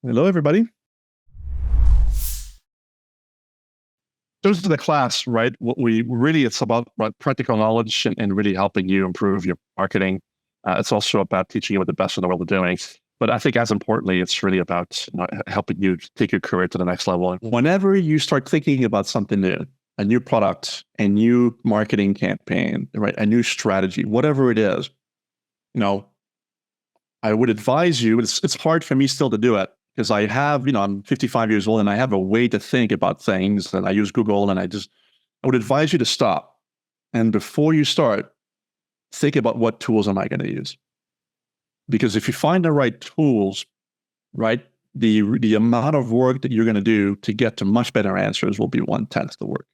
Hello, everybody. This is the class, right? What we really, it's about practical knowledge and really helping you improve your marketing. It's also about teaching you what the best in the world are doing. But I think as importantly, it's really about helping you take your career to the next level. And whenever you start thinking about something new, a new product, a new marketing campaign, right? A new strategy, whatever it is, you know, I would advise you, it's hard for me still to do it because I'm 55 years old and I have a way to think about things and I use Google and I would advise you to stop. And before you start, think about what tools am I going to use? Because if you find the right tools, right, the amount of work that you're going to do to get to much better answers will be 1/10 the work.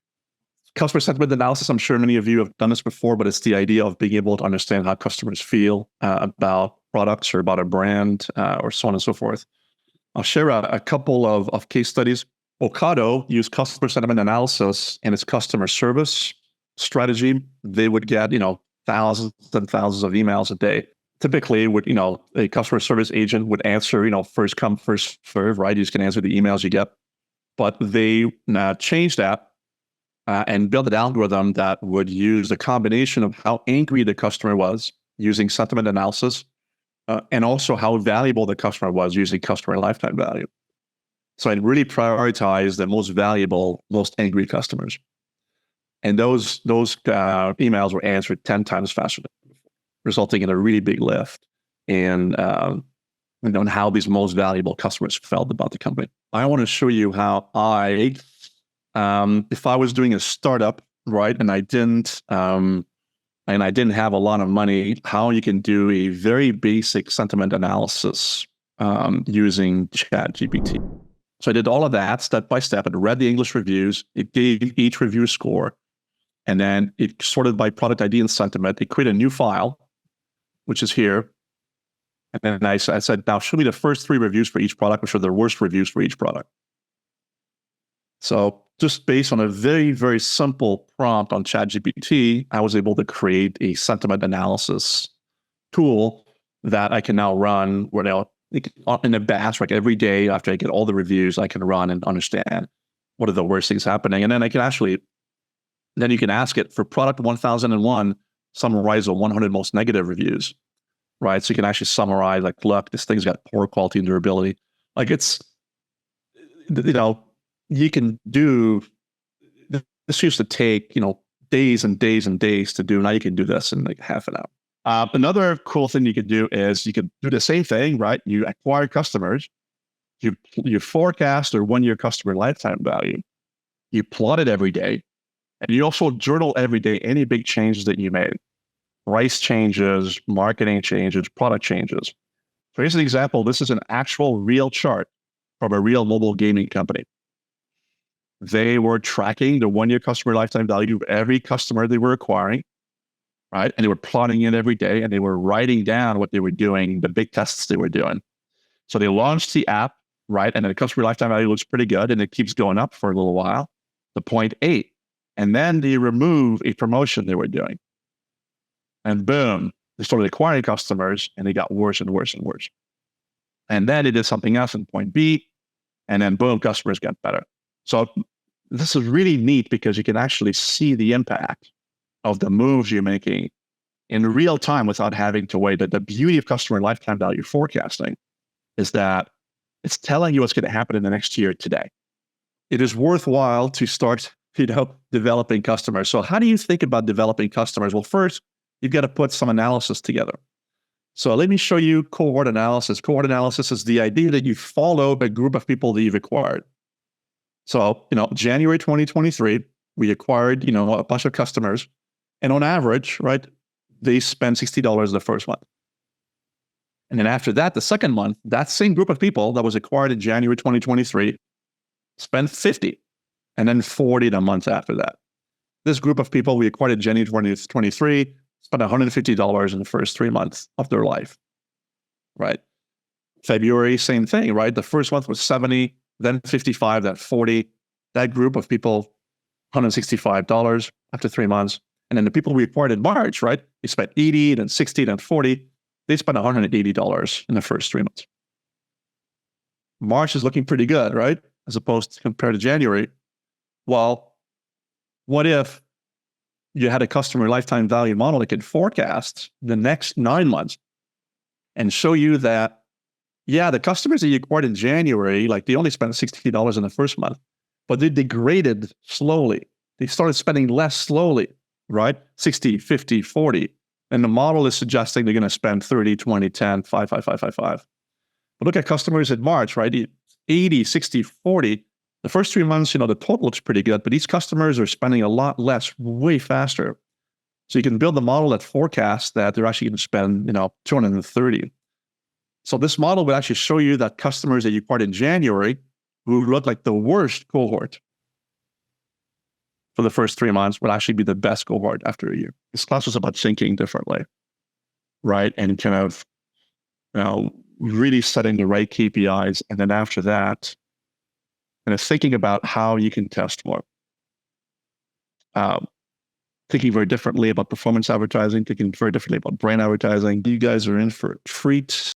Customer sentiment analysis, I'm sure many of you have done this before, but it's the idea of being able to understand how customers feel about products or about a brand or so on and so forth. I'll share a couple of case studies. Ocado used customer sentiment analysis in its customer service strategy. They would get, thousands and thousands of emails a day. Typically, a customer service agent would answer, first come, first serve, right? You just can answer the emails you get. But they changed that and built an algorithm that would use a combination of how angry the customer was using sentiment analysis and also how valuable the customer was using customer lifetime value. So I'd really prioritize the most valuable, most angry customers. And those emails were answered 10 times faster than before, resulting in a really big lift in on how these most valuable customers felt about the company. I want to show you how if I was doing a startup, right, and I didn't have a lot of money, how you can do a very basic sentiment analysis using ChatGPT. So I did all of that step by step. It read the English reviews. It gave each review a score. And then it sorted by product ID and sentiment. It created a new file, which is here. And then I said, now show me the first 3 reviews for each product, which are the worst reviews for each product. So just based on a very, very simple prompt on ChatGPT, I was able to create a sentiment analysis tool that I can now run in a batch, like every day after I get all the reviews, I can run and understand what are the worst things happening. And then then you can ask it for product 1001, summarize the 100 most negative reviews, right? So you can actually summarize, like, look, this thing's got poor quality and durability. Like you can do, this used to take, days and days and days to do. Now you can do this in like half an hour. Another cool thing you could do is you could do the same thing, right? You acquire customers, you forecast their 1-year customer lifetime value, you plot it every day, and you also journal every day any big changes that you made, price changes, marketing changes, product changes. So here's an example. This is an actual real chart from a real mobile gaming company. They were tracking the 1-year customer lifetime value of every customer they were acquiring, right? And they were plotting it every day and they were writing down what they were doing, the big tests they were doing. So they launched the app, right? And then the customer lifetime value looks pretty good and it keeps going up for a little while to 0.8. And then they remove a promotion they were doing. And boom, they started acquiring customers and they got worse and worse and worse. And then they did something else in point B. And then boom, customers got better. So this is really neat because you can actually see the impact of the moves you're making in real time without having to wait. The beauty of customer lifetime value forecasting is that it's telling you what's going to happen in the next year today. It is worthwhile to start, developing customers. So how do you think about developing customers? Well, first, you've got to put some analysis together. So let me show you cohort analysis. Cohort analysis is the idea that you follow a group of people that you've acquired. So, January 2023, we acquired, a bunch of customers. And on average, right, they spend $60 the first month. And then after that, the second month, that same group of people that was acquired in January 2023 spent $50 and then $40 the month after that. This group of people we acquired in January 2023 spent $150 in the first 3 months of their life, right? February, same thing, right? The first month was $70, then $55, then $40. That group of people, $165 after 3 months. And then the people we acquired in March, right? They spent $80, then $60, then $40. They spent $180 in the first 3 months. March is looking pretty good, right? As opposed to compared to January. Well, what if you had a customer lifetime value model that could forecast the next 9 months and show you that, yeah, the customers that you acquired in January, like they only spent $60 in the first month, but they degraded slowly. They started spending less slowly, right? 60, 50, 40. And the model is suggesting they're going to spend 30, 20, 10, 5, 5, 5, 5, 5. But look at customers in March, right? 80, 60, 40. The first 3 months, the total looks pretty good, but these customers are spending a lot less, way faster. So you can build a model that forecasts that they're actually going to spend, 230. So this model will actually show you that customers that you acquired in January, who look like the worst cohort for the first 3 months, will actually be the best cohort after a year. This class was about thinking differently, right? And kind of, really setting the right KPIs. And then after that, kind of thinking about how you can test more. Thinking very differently about performance advertising, thinking very differently about brand advertising. You guys are in for a treat.